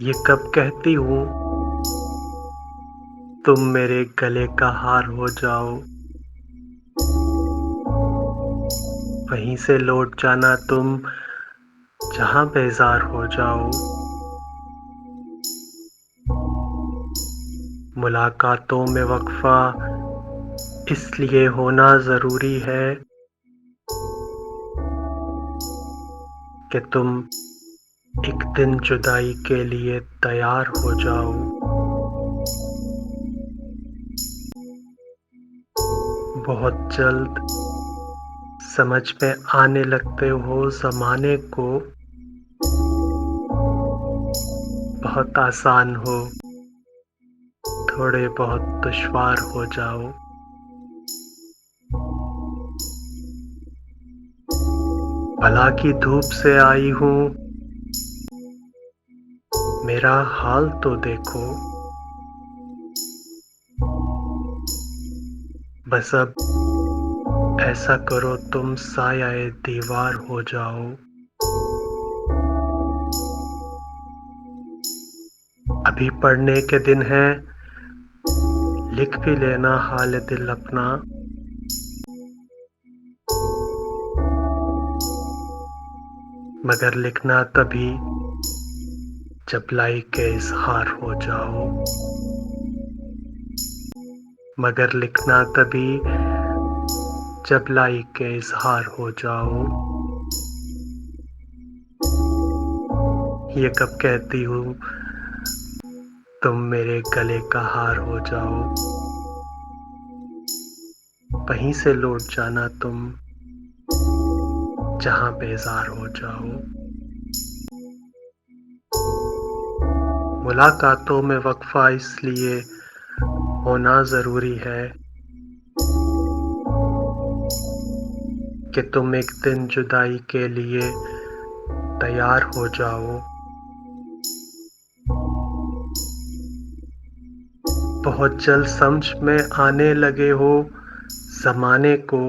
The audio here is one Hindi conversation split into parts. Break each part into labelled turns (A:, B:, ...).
A: ये कब कहती हूँ तुम मेरे गले का हार हो जाओ। वहीं से लौट जाना तुम जहाँ बेज़ार हो जाओ। मुलाकातों में वक़्फ़ा इसलिए होना ज़रूरी है कि तुम एक दिन जुदाई के लिए तैयार हो जाओ। बहुत जल्द समझ में आने लगते हो ज़माने को। बहुत आसान हो, थोड़े बहुत दुश्वार हो जाओ। भला की धूप से आई हूँ, मेरा हाल तो देखो। बस अब ऐसा करो तुम साया-ए दीवार हो जाओ। अभी पढ़ने के दिन हैं, लिख भी लेना हाल दिल अपना। मगर लिखना तभी जब लाइक के इज़हार हो जाओ। मगर लिखना तभी जब लाइक के इज़हार हो जाओ। ये कब कहती हूँ तुम मेरे गले का हार हो जाओ। वहीं से लौट जाना तुम जहाँ बेज़ार हो जाओ। मुलाकातों में वक़्फ़ा इसलिए होना ज़रूरी है कि तुम एक दिन जुदाई के लिए तैयार हो जाओ। बहुत जल्द समझ में आने लगे हो ज़माने को।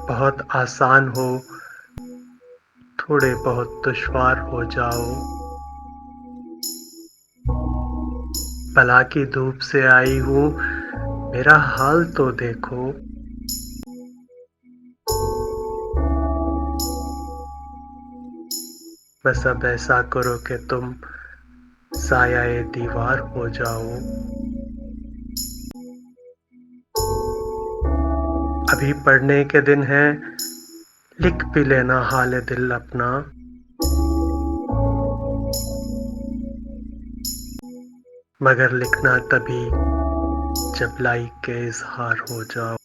A: बहुत आसान हो, थोड़े बहुत दुश्वार हो जाओ। भला की धूप से आई हूँ, मेरा हाल तो देखो। बस अब ऐसा करो कि तुम साया-ए दीवार हो जाओ। अभी पढ़ने के दिन हैं, लिख भी लेना हाल दिल अपना। मगर लिखना तभी जब लाइक के इज़हार हो जाओ।